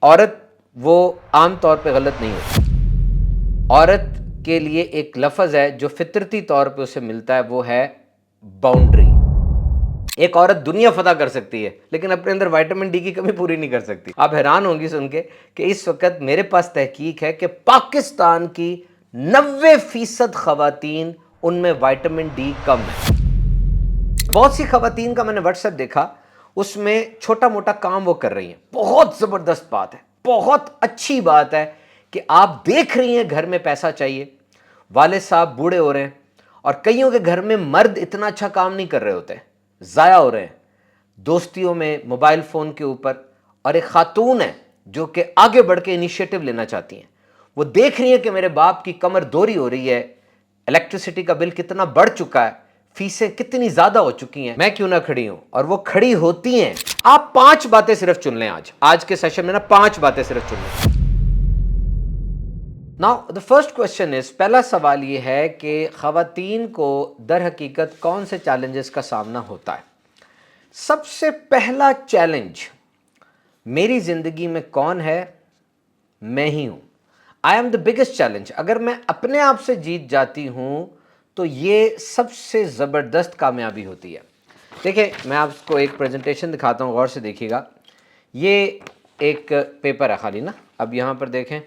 عورت وہ عام طور پہ غلط نہیں ہوتی. عورت کے لیے ایک لفظ ہے جو فطرتی طور پہ اسے ملتا ہے، وہ ہے باؤنڈری. ایک عورت دنیا فتح کر سکتی ہے لیکن اپنے اندر وائٹامن ڈی کی کمی پوری نہیں کر سکتی. آپ حیران ہوں گی سن کے کہ اس وقت میرے پاس تحقیق ہے کہ پاکستان کی 90% خواتین ان میں وائٹامن ڈی کم ہے. بہت سی خواتین کا میں نے واٹس ایپ دیکھا، اس میں چھوٹا موٹا کام وہ کر رہی ہیں. بہت زبردست بات ہے، بہت اچھی بات ہے کہ آپ دیکھ رہی ہیں گھر میں پیسہ چاہیے، والد صاحب بوڑھے ہو رہے ہیں اور کئیوں کے گھر میں مرد اتنا اچھا کام نہیں کر رہے ہوتے، ضائع ہو رہے ہیں دوستیوں میں، موبائل فون کے اوپر. اور ایک خاتون ہے جو کہ آگے بڑھ کے انیشیٹو لینا چاہتی ہیں. وہ دیکھ رہی ہیں کہ میرے باپ کی کمر دوری ہو رہی ہے، الیکٹریسٹی کا بل کتنا بڑھ چکا ہے، فیسیں کتنی زیادہ ہو چکی ہیں، میں کیوں نہ کھڑی ہوں، اور وہ کھڑی ہوتی ہیں. آپ 5 باتیں صرف چن لیں آج کے سیشن میں نا، 5 باتیں صرف چن لیں. Now the first question is، پہلا سوال یہ ہے کہ خواتین کو در حقیقت کون سے چیلنجز کا سامنا ہوتا ہے؟ سب سے پہلا چیلنج میری زندگی میں کون ہے؟ میں ہی ہوں. I am the biggest challenge. اگر میں اپنے آپ سے جیت جاتی ہوں تو یہ سب سے زبردست کامیابی ہوتی ہے. دیکھیں میں آپ کو ایک پریزنٹیشن دکھاتا ہوں، غور سے دیکھیے گا. یہ ایک پیپر ہے خالی نا، اب یہاں پر دیکھیں،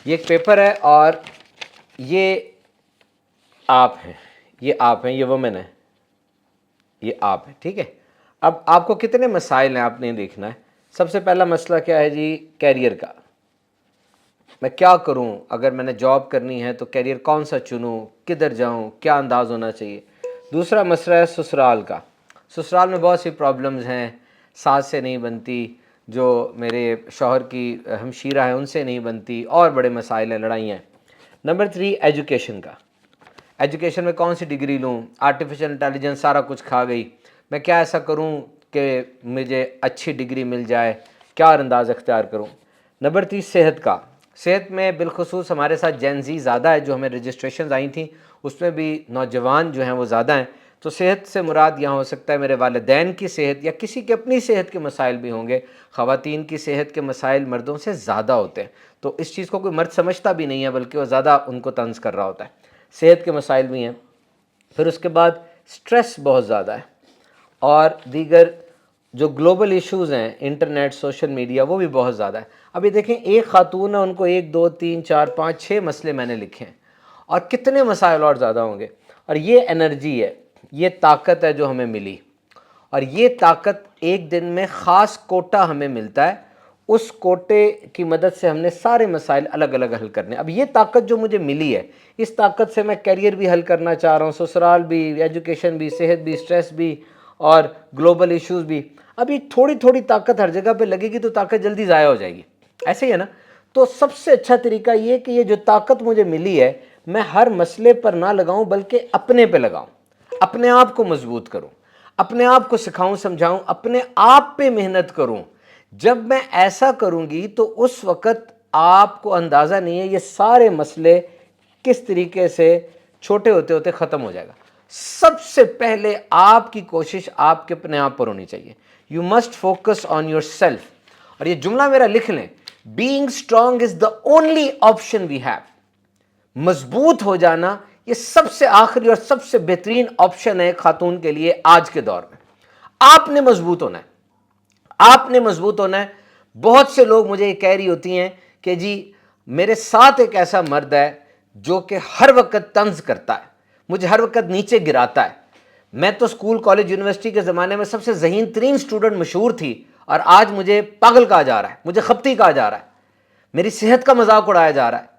یہ ایک پیپر ہے اور یہ آپ ہیں، یہ وومن ہے، یہ آپ ہے، ٹھیک ہے. اب آپ کو کتنے مسائل ہیں آپ نے دیکھنا ہے. سب سے پہلا مسئلہ کیا ہے جی؟ کیریئر کا. میں کیا کروں؟ اگر میں نے جاب کرنی ہے تو کیریئر کون سا چنوں، کدھر جاؤں، کیا انداز ہونا چاہیے. دوسرا مسئلہ ہے سسرال کا. سسرال میں بہت سی پرابلمز ہیں، ساس سے نہیں بنتی، جو میرے شوہر کی ہمشیرہ ہیں ان سے نہیں بنتی، اور بڑے مسائل ہیں، لڑائیاں ہیں. نمبر 3 ایجوکیشن کا. ایجوکیشن میں کون سی ڈگری لوں؟ آرٹیفیشل انٹیلیجنس سارا کچھ کھا گئی، میں کیا ایسا کروں کہ مجھے اچھی ڈگری مل جائے، کیا انداز اختیار کروں. نمبر 3 صحت کا. صحت میں بالخصوص ہمارے ساتھ جین زی زیادہ ہے، جو ہمیں رجسٹریشنز آئی تھیں اس میں بھی نوجوان جو ہیں وہ زیادہ ہیں. تو صحت سے مراد یہاں ہو سکتا ہے میرے والدین کی صحت، یا کسی کے اپنی صحت کے مسائل بھی ہوں گے. خواتین کی صحت کے مسائل مردوں سے زیادہ ہوتے ہیں، تو اس چیز کو کوئی مرد سمجھتا بھی نہیں ہے، بلکہ وہ زیادہ ان کو طنز کر رہا ہوتا ہے. صحت کے مسائل بھی ہیں. پھر اس کے بعد سٹریس بہت زیادہ ہے، اور دیگر جو گلوبل ایشوز ہیں، انٹرنیٹ، سوشل میڈیا، وہ بھی بہت زیادہ ہے. ابھی دیکھیں ایک خاتون ہے، ان کو 1 2 3 4 5 6 مسئلے میں نے لکھے ہیں، اور کتنے مسائل اور زیادہ ہوں گے. اور یہ انرجی ہے، یہ طاقت ہے جو ہمیں ملی، اور یہ طاقت ایک دن میں خاص کوٹا ہمیں ملتا ہے. اس کوٹے کی مدد سے ہم نے سارے مسائل الگ الگ حل کرنے. اب یہ طاقت جو مجھے ملی ہے، اس طاقت سے میں کیریئر بھی حل کرنا چاہ رہا ہوں، سسرال بھی، ایجوکیشن بھی، صحت بھی، سٹریس بھی، اور گلوبل ایشوز بھی. ابھی تھوڑی تھوڑی طاقت ہر جگہ پہ لگے گی تو طاقت جلدی ضائع ہو جائے گی، ایسے ہی ہے نا. تو سب سے اچھا طریقہ یہ کہ یہ جو طاقت مجھے ملی ہے، میں ہر مسئلے پر نہ لگاؤں بلکہ اپنے پہ لگاؤں، اپنے آپ کو مضبوط کروں، اپنے آپ کو سکھاؤں سمجھاؤں، اپنے آپ پہ محنت کروں. جب میں ایسا کروں گی تو اس وقت آپ کو اندازہ نہیں ہے یہ سارے مسئلے کس طریقے سے چھوٹے ہوتے ہوتے ختم ہو جائے گا. سب سے پہلے آپ کی کوشش آپ کے اپنے آپ پر ہونی چاہیے. You must focus on yourself. اور یہ جملہ میرا لکھ لیں، being strong is the only option we have. مضبوط ہو جانا یہ سب سے آخری اور سب سے بہترین آپشن ہے خاتون کے لیے آج کے دور میں. آپ نے مضبوط ہونا ہے، آپ نے مضبوط ہونا ہے. بہت سے لوگ مجھے یہ کہہ رہی ہوتی ہیں کہ جی میرے ساتھ ایک ایسا مرد ہے جو کہ ہر وقت طنز کرتا ہے، مجھے ہر وقت نیچے گراتا ہے. میں تو اسکول، کالج، یونیورسٹی کے زمانے میں سب سے ذہین ترین اسٹوڈنٹ مشہور تھی، اور آج مجھے پاگل کہا جا رہا ہے، مجھے خپتی کہا جا رہا ہے، میری صحت کا مذاق اڑایا جا رہا ہے،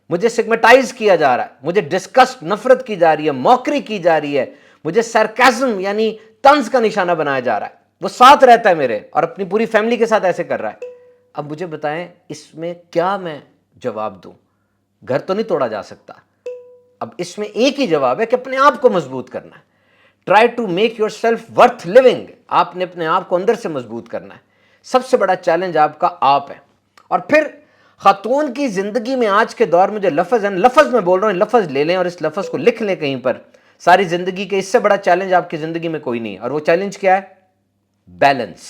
مجھے سگمیٹائز کیا جا رہا ہے، مجھے ڈسکسٹ، نفرت کی جا رہی ہے، موکری کی جا رہی ہے، مجھے سارکازم یعنی طنز کا نشانہ بنایا جا رہا ہے. وہ ساتھ رہتا ہے میرے اور اپنی پوری فیملی کے ساتھ ایسے کر رہا ہے. اب مجھے بتائیں اس میں کیا میں جواب دوں؟ گھر تو نہیں توڑا جا سکتا. اب اس میں ایک ہی جواب ہے کہ اپنے آپ کو مضبوط کرنا ہے. Try to make yourself worth living. آپ نے اپنے آپ کو اندر سے مضبوط کرنا ہے. سب سے بڑا چیلنج آپ کا آپ ہے. اور پھر خاتون کی زندگی میں آج کے دور میں جو لفظ ہیں، لفظ میں بول رہا ہوں، لفظ لے لیں اور اس لفظ کو لکھ لیں کہیں پر. ساری زندگی کے اس سے بڑا چیلنج آپ کی زندگی میں کوئی نہیں ہے، اور وہ چیلنج کیا ہے؟ بیلنس.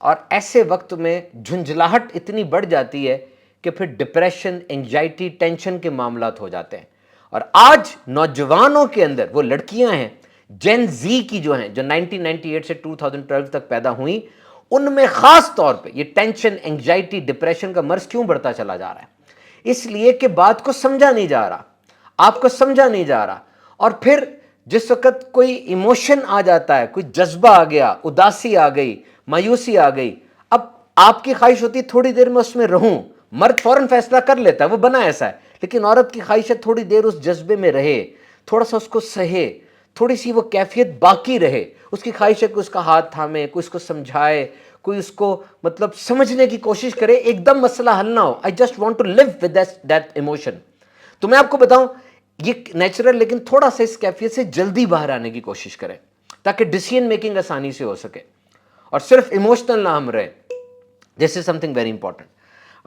اور ایسے وقت میں جھنجھلاہٹ اتنی بڑھ جاتی ہے کہ پھر ڈپریشن، انگزائٹی، ٹینشن کے معاملات ہو جاتے ہیں. اور آج نوجوانوں کے اندر وہ لڑکیاں ہیں جین زی کی جو ہیں، جو 1998 سے 2012 تک پیدا ہوئیں، ان میں خاص طور پہ یہ ٹینشن، انگزائٹی، ڈپریشن کا مرض کیوں بڑھتا چلا جا رہا ہے؟ اس لیے کہ بات کو سمجھا نہیں جا رہا، آپ کو سمجھا نہیں جا رہا. اور پھر جس وقت کوئی ایموشن آ جاتا ہے، کوئی جذبہ آ گیا، اداسی آ گئی، مایوسی آ گئی، اب آپ کی خواہش ہوتی ہے تھوڑی دیر میں اس میں رہوں. مرد فوراً فیصلہ کر لیتا ہے، وہ بنا ایسا ہے. لیکن عورت کی خواہش ہے تھوڑی دیر اس جذبے میں رہے، تھوڑا سا اس کو سہے، تھوڑی سی وہ کیفیت باقی رہے. اس کی خواہش ہے کہ اس کا ہاتھ تھامے، کوئی اس کو سمجھائے، کوئی اس کو مطلب سمجھنے کی کوشش کرے. ایک دم مسئلہ حل نہ ہو. I just want to live with that emotion. تو میں آپ کو بتاؤں یہ نیچرل، لیکن تھوڑا سا اس کیفیت سے جلدی باہر آنے کی کوشش کریں تاکہ ڈیسیژن میکنگ آسانی سے ہو سکے اور صرف ایموشنل نہ ہم رہیں. دس از سم تھنگ ویری امپورٹنٹ.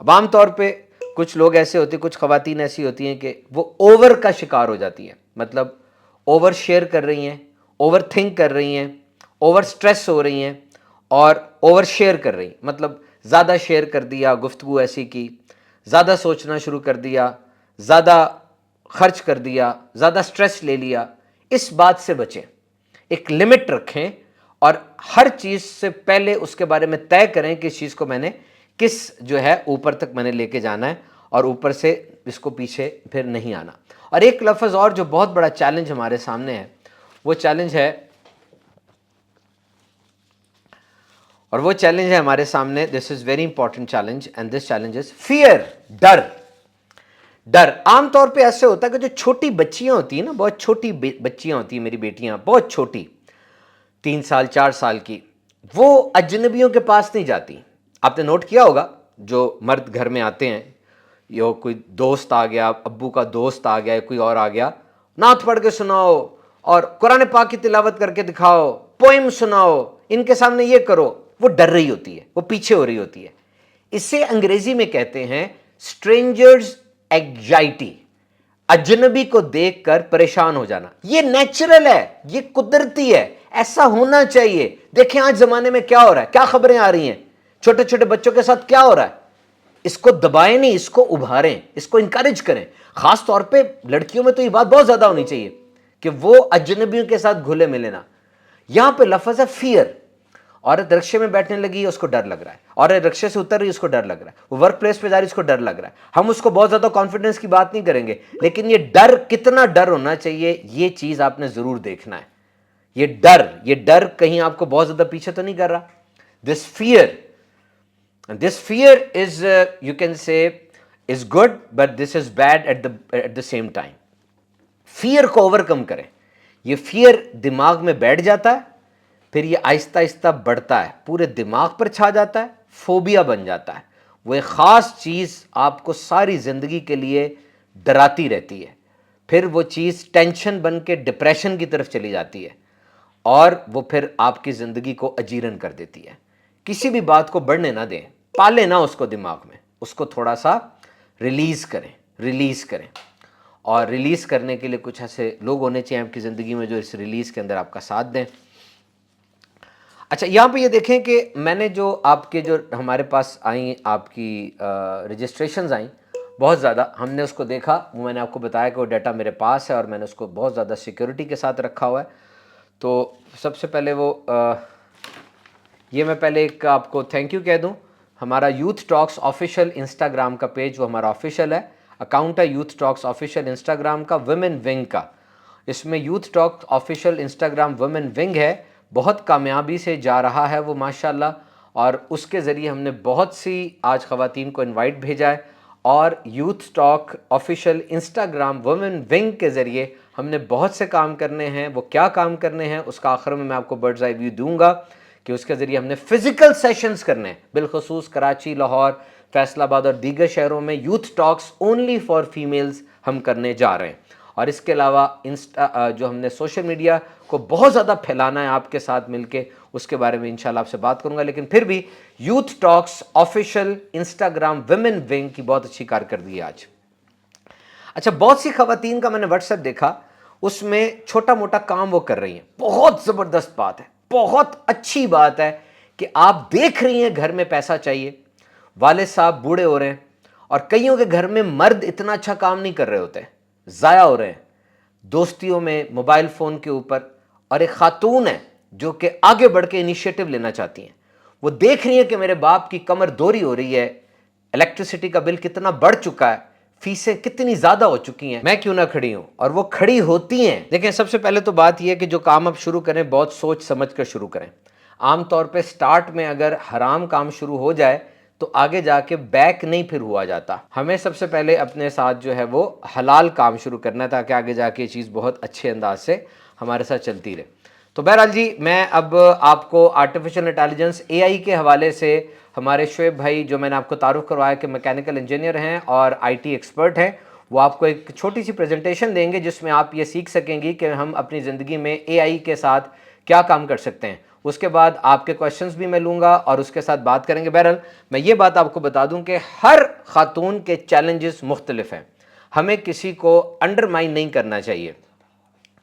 اب عام طور پہ کچھ لوگ ایسے ہوتے ہیں، کچھ خواتین ایسی ہوتی ہیں کہ وہ اوور کا شکار ہو جاتی ہیں. مطلب اوور شیئر کر رہی ہیں، اوور تھنک کر رہی ہیں، اوور سٹریس ہو رہی ہیں اور اوور شیئر کر رہی ہیں. مطلب زیادہ شیئر کر دیا، گفتگو ایسی کی، زیادہ سوچنا شروع کر دیا، زیادہ خرچ کر دیا، زیادہ سٹریس لے لیا. اس بات سے بچیں، ایک لمٹ رکھیں اور ہر چیز سے پہلے اس کے بارے میں طے کریں کہ اس چیز کو میں نے کس جو ہے اوپر تک میں نے لے کے جانا ہے اور اوپر سے اس کو پیچھے پھر نہیں آنا. اور ایک لفظ اور جو بہت بڑا چیلنج ہمارے سامنے ہے، وہ چیلنج ہے ہمارے سامنے. This is very important challenge and this challenge is fear, ڈر. ڈر عام طور پہ ایسے ہوتا ہے کہ جو چھوٹی بچیاں ہوتی ہیں نا، بہت چھوٹی بچیاں ہوتی ہیں، میری بیٹیاں بہت چھوٹی، 3 سال 4 سال کی، وہ اجنبیوں کے پاس نہیں جاتی. آپ نے نوٹ کیا ہوگا جو مرد گھر میں آتے ہیں، یا کوئی دوست آ گیا، ابو کا دوست آ گیا، کوئی اور آ گیا، نعت پڑھ کے سناؤ اور قرآن پاک کی تلاوت کر کے دکھاؤ، پوئم سناؤ، ان کے سامنے یہ کرو. وہ ڈر رہی ہوتی ہے، وہ پیچھے ہو رہی ہوتی ہے. اسے انگریزی میں کہتے ہیں اسٹرینجرز اینگزائٹی، اجنبی کو دیکھ کر پریشان ہو جانا. یہ نیچرل ہے، یہ قدرتی ہے، ایسا ہونا چاہیے. دیکھیں آج زمانے میں کیا ہو رہا ہے، کیا خبریں آ رہی ہیں، چھوٹے چھوٹے بچوں کے ساتھ کیا ہو رہا ہے. اس کو دبائیں نہیں، اس کو ابھاریں، اس کو انکریج کریں. خاص طور پہ لڑکیوں میں تو یہ بات بہت زیادہ ہونی چاہیے کہ وہ اجنبیوں کے ساتھ گھلے ملے نہ. یہاں پہ لفظ ہے فیئر. عورت رکشے میں بیٹھنے لگی، اس کو ڈر لگ رہا ہے. عورت رکشے سے اتر رہی، اس کو ڈر لگ رہا ہے. وہ ورک پلیس پہ جا رہی، اس کو ڈر لگ رہا ہے. ہم اس کو بہت زیادہ کانفیڈنس کی بات نہیں کریں گے، لیکن یہ ڈر کتنا ڈر ہونا چاہیے، یہ چیز آپ نے ضرور دیکھنا ہے. یہ ڈر کہیں آپ کو بہت زیادہ پیچھے تو نہیں کر رہا. دس fear is you can say is good, but this is bad at the same time. Fear کو اوورکم کریں. یہ فیئر دماغ میں بیٹھ جاتا ہے، پھر یہ آہستہ آہستہ بڑھتا ہے، پورے دماغ پر چھا جاتا ہے، فوبیا بن جاتا ہے. وہ ایک خاص چیز آپ کو ساری زندگی کے لیے ڈراتی رہتی ہے. پھر وہ چیز ٹینشن بن کے ڈپریشن کی طرف چلی جاتی ہے اور وہ پھر آپ کی زندگی کو اجیرن کر دیتی ہے. کسی بھی بات کو بڑھنے نہ دیں، پالے نہ اس کو دماغ میں، اس کو تھوڑا سا ریلیز کریں. اور ریلیز کرنے کے لیے کچھ ایسے لوگ ہونے چاہیے آپ کی زندگی میں جو اس ریلیز کے اندر آپ کا ساتھ دیں. اچھا یہاں پہ یہ دیکھیں کہ میں نے جو آپ کے جو ہمارے پاس آئیں، آپ کی رجسٹریشنز آئیں بہت زیادہ، ہم نے اس کو دیکھا. میں نے آپ کو بتایا کہ وہ ڈیٹا میرے پاس ہے اور میں نے اس کو بہت زیادہ سیکیورٹی کے ساتھ رکھا ہوا ہے. تو سب سے پہلے یہ میں پہلے ایک آپ کو تھینک یو کہہ دوں. ہمارا یوتھ ٹاکس آفیشیل انسٹاگرام کا پیج وہ ہمارا آفیشیل ہے، اکاؤنٹ ہے یوتھ ٹاکس آفیشیل انسٹاگرام کا، ویمن ونگ کا. اس میں یوتھ ٹاکس آفیشیل انسٹاگرام ویمن ونگ ہے، بہت کامیابی سے جا رہا ہے وہ ماشاءاللہ. اور اس کے ذریعے ہم نے بہت سی آج خواتین کو انوائٹ بھیجا ہے. اور youth talk official Instagram women wing کے ذریعے ہم نے بہت سے کام کرنے ہیں. وہ کیا کام کرنے ہیں اس کا آخر میں آپ کو برڈز آئی ویو دوں گا کہ اس کے ذریعے ہم نے فزیکل سیشنز کرنے ہیں، بالخصوص کراچی، لاہور، فیصل آباد اور دیگر شہروں میں youth talks only for females ہم کرنے جا رہے ہیں. اور اس کے علاوہ جو ہم نے سوشل میڈیا کو بہت زیادہ پھیلانا ہے آپ کے ساتھ مل کے، اس کے بارے میں انشاءاللہ آپ سے بات کروں گا. لیکن پھر بھی یوتھ ٹاکس آفیشیل انسٹاگرام ویمن ونگ کی بہت اچھی کارکردگی ہے آج. اچھا بہت سی خواتین کا میں نے واٹس ایپ دیکھا، اس میں چھوٹا موٹا کام وہ کر رہی ہیں. بہت زبردست بات ہے، بہت اچھی بات ہے کہ آپ دیکھ رہی ہیں گھر میں پیسہ چاہیے, والد صاحب بوڑھے ہو رہے ہیں, اور کئیوں کے گھر میں مرد اتنا اچھا کام نہیں کر رہے ہوتے, ضائع ہو رہے ہیں دوستیوں میں, موبائل فون کے اوپر, اور ایک خاتون ہے جو کہ آگے بڑھ کے انیشیٹو لینا چاہتی ہیں, وہ دیکھ رہی ہیں کہ میرے باپ کی کمر دوری ہو رہی ہے, الیکٹریسٹی کا بل کتنا بڑھ چکا ہے, فیسیں کتنی زیادہ ہو چکی ہیں, میں کیوں نہ کھڑی ہوں, اور وہ کھڑی ہوتی ہیں. دیکھیں سب سے پہلے تو بات یہ ہے کہ جو کام آپ شروع کریں بہت سوچ سمجھ کر شروع کریں. عام طور پہ سٹارٹ میں اگر حرام کام شروع ہو جائے تو آگے جا کے بیک نہیں پھر ہوا جاتا. ہمیں سب سے پہلے اپنے ساتھ جو ہے وہ حلال کام شروع کرنا ہے تاکہ آگے جا کے یہ چیز بہت اچھے انداز سے ہمارے ساتھ چلتی رہے. تو بہرحال جی, میں اب آپ کو آرٹیفیشل انٹیلیجنس اے آئی کے حوالے سے ہمارے شعیب بھائی, جو میں نے آپ کو تعارف کروایا کہ میکینیکل انجینئر ہیں اور آئی ٹی ایکسپرٹ ہیں, وہ آپ کو ایک چھوٹی سی پریزنٹیشن دیں گے جس میں آپ یہ سیکھ سکیں گی کہ ہم اپنی زندگی میں اے آئی کے ساتھ کیا کام کر سکتے ہیں. اس کے بعد آپ کے کویشچنز بھی میں لوں گا اور اس کے ساتھ بات کریں گے. بہرحال میں یہ بات آپ کو بتا دوں کہ ہر خاتون کے چیلنجز مختلف ہیں, ہمیں کسی کو انڈرمائن نہیں کرنا چاہیے.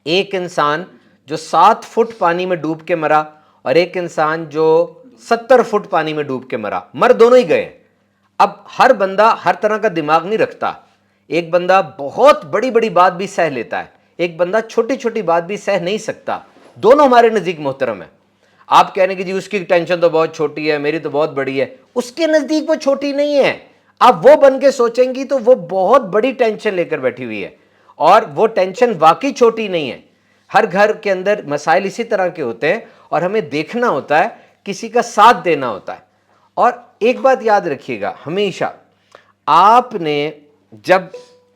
ایک انسان جو 7 فٹ پانی میں ڈوب کے مرا اور ایک انسان جو 70 فٹ پانی میں ڈوب کے مرا, مر دونوں ہی گئے. اب ہر بندہ ہر طرح کا دماغ نہیں رکھتا, ایک بندہ بہت بڑی بڑی بات بھی سہ لیتا ہے, ایک بندہ چھوٹی چھوٹی بات بھی سہ نہیں سکتا. دونوں ہمارے نزدیک محترم ہیں. آپ کہنے کہ جی اس کی ٹینشن تو بہت چھوٹی ہے, میری تو بہت بڑی ہے, اس کے نزدیک وہ چھوٹی نہیں ہے. آپ وہ بن کے سوچیں گی تو وہ بہت بڑی ٹینشن لے کر بیٹھی ہوئی ہے, اور وہ ٹینشن واقعی چھوٹی نہیں ہے. ہر گھر کے اندر مسائل اسی طرح کے ہوتے ہیں اور ہمیں دیکھنا ہوتا ہے, کسی کا ساتھ دینا ہوتا ہے. اور ایک بات یاد رکھیے گا ہمیشہ, آپ نے جب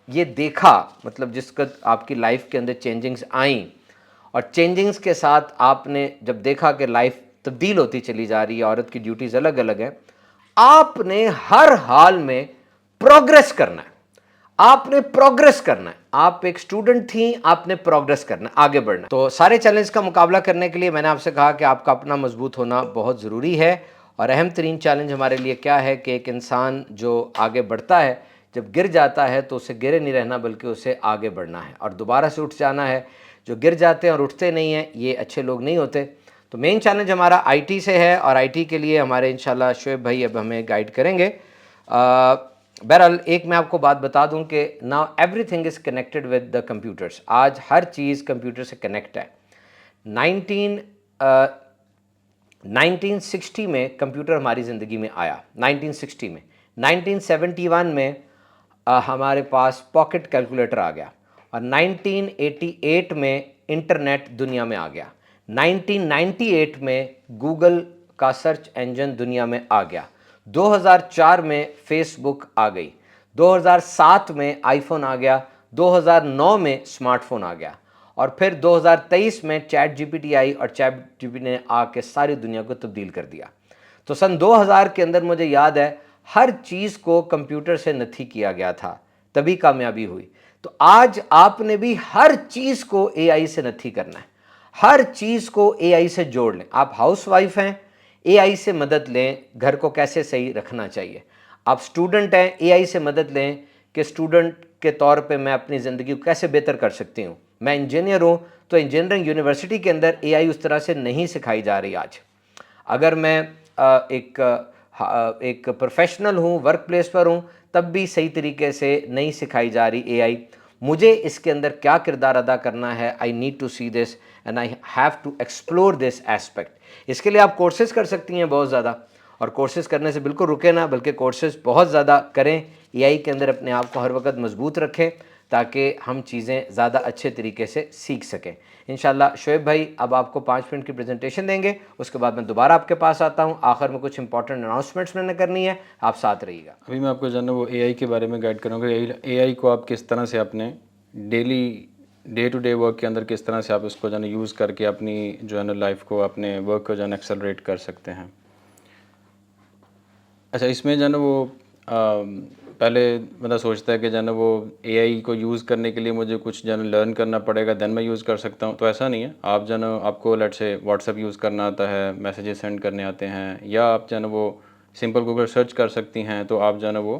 یہ دیکھا, مطلب جس کا آپ کی لائف کے اندر چینجنگز آئیں, اور چینجنگز کے ساتھ آپ نے جب دیکھا کہ لائف تبدیل ہوتی چلی جا رہی ہے, عورت کی ڈیوٹیز الگ الگ ہیں, آپ نے ہر حال میں پروگریس کرنا ہے. آپ نے پروگریس کرنا ہے. آپ ایک سٹوڈنٹ تھیں, آپ نے پروگریس کرنا ہے, آگے بڑھنا ہے. تو سارے چیلنج کا مقابلہ کرنے کے لیے میں نے آپ سے کہا کہ آپ کا اپنا مضبوط ہونا بہت ضروری ہے. اور اہم ترین چیلنج ہمارے لیے کیا ہے کہ ایک انسان جو آگے بڑھتا ہے, جب گر جاتا ہے تو اسے گرے نہیں رہنا بلکہ اسے آگے بڑھنا ہے اور دوبارہ سے اٹھ جانا ہے. جو گر جاتے ہیں اور اٹھتے نہیں ہیں یہ اچھے لوگ نہیں ہوتے. تو مین چیلنج ہمارا آئی ٹی سے ہے, اور آئی ٹی کے لیے ہمارے انشاءاللہ شعیب بھائی اب ہمیں گائیڈ کریں گے. بہرحال ایک میں آپ کو بات بتا دوں کہ now every thing is connected with the computers. آج ہر چیز کمپیوٹر سے کنیکٹ ہے. 1960 میں کمپیوٹر ہماری زندگی میں آیا, 1960 میں. 1971 میں ہمارے پاس پاکٹ کیلکولیٹر آ گیا, اور 1988 میں انٹرنیٹ دنیا میں آ گیا. 1998 میں گوگل کا سرچ انجن دنیا میں آ گیا. 2004 میں فیس بک آ گئی. 2007 میں آئی فون آ گیا. 2009 میں اسمارٹ فون آ گیا, اور پھر 2023 میں chat G P T I, اور چیٹ جی پی نے آ کے ساری دنیا کو تبدیل کر دیا. تو سن 2000 کے اندر مجھے یاد ہے ہر چیز کو کمپیوٹر سے نتھی کیا گیا تھا, تبھی کامیابی ہوئی. تو آج آپ نے بھی ہر چیز کو اے آئی سے نتھی کرنا ہے, ہر چیز کو اے آئی سے جوڑ لیں. آپ ہاؤس وائف ہیں, اے آئی سے مدد لیں گھر کو کیسے صحیح رکھنا چاہیے. آپ سٹوڈنٹ ہیں, اے آئی سے مدد لیں کہ سٹوڈنٹ کے طور پہ میں اپنی زندگی کو کیسے بہتر کر سکتی ہوں. میں انجینئر ہوں تو انجینئرنگ یونیورسٹی کے اندر اے آئی اس طرح سے نہیں سکھائی جا رہی آج. اگر میں ایک پروفیشنل ہوں, ورک پلیس پر ہوں, تب بھی صحیح طریقے سے نہیں سکھائی جا رہی اے آئی. مجھے اس کے اندر کیا کردار ادا کرنا ہے, I need to see this and I have to explore this aspect. اس کے لیے آپ کورسز کر سکتی ہیں بہت زیادہ, اور کورسز کرنے سے بالکل رکے نہ بلکہ کورسز بہت زیادہ کریں. اے آئی کے اندر اپنے آپ کو ہر وقت مضبوط رکھیں تاکہ ہم چیزیں زیادہ اچھے طریقے سے سیکھ سکیں. انشاءاللہ شعیب بھائی اب آپ کو 5 منٹ کی پریزنٹیشن دیں گے, اس کے بعد میں دوبارہ آپ کے پاس آتا ہوں. آخر میں کچھ امپورٹنٹ اناؤنسمنٹس میں نے کرنی ہے, آپ ساتھ رہیے گا. ابھی میں آپ کو جانا وہ اے آئی کے بارے میں گائیڈ کروں گا. اے آئی کو آپ کس طرح سے اپنے ڈے ٹو ڈے ورک کے اندر کس طرح سے آپ اس کو جو ہے نا یوز کر کے اپنی جو ہے نا لائف کو, اپنے ورک کو جو ہے نا ایکسلریٹ کر سکتے ہیں. اچھا, اس میں جو ہے نا وہ پہلے بندہ سوچتا ہے کہ جو ہے نا وہ اے آئی کو یوز کرنے کے لیے مجھے کچھ جو ہے نا لرن کرنا پڑے گا دین میں یوز کر سکتا ہوں. تو ایسا نہیں ہے. آپ جو ہے نا آپ کو لیٹ سے واٹس ایپ یوز کرنا آتا ہے, میسیجز سینڈ کرنے آتے ہیں, یا آپ جو ہے نا وہ سمپل گوگل سرچ کر سکتی ہیں, تو آپ جو ہے نا وہ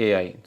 AI,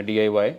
DIY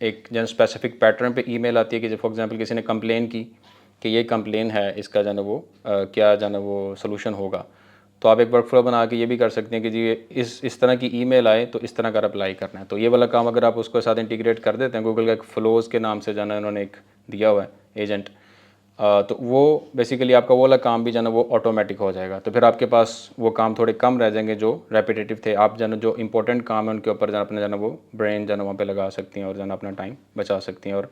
ایک جو اسپیسیفک پیٹرن پہ ای میل آتی ہے کہ فار ایگزامپل کسی نے کمپلین کی کہ یہ کمپلین ہے، اس کا جو ہے وہ کیا جو ہے وہ سلوشن ہوگا، تو آپ ایک ورک فلو بنا کے یہ بھی کر سکتے ہیں کہ جی اس طرح کی ای میل آئے تو اس طرح کا اپلائی کرنا ہے. تو یہ والا کام اگر آپ اس کو ساتھ انٹیگریٹ کر دیتے ہیں، گوگل کا ایک فلوز کے نام سے جو ہے نا انہوں نے ایک دیا ہوا ہے ایجنٹ، تو وہ بیسیکلی آپ کا وہ والا کام بھی جو ہے نا وہ آٹومیٹک ہو جائے گا. تو پھر آپ کے پاس وہ کام تھوڑے کم رہ جائیں گے جو ریپیٹیو تھے. آپ جو ہے نا جو امپورٹنٹ کام ہے ان کے اوپر جو ہے اپنا جو ہے نا وہ برین جو ہے نا وہاں پہ لگا سکتی ہیں اور جو ہے نا اپنا ٹائم بچا سکتی ہیں، اور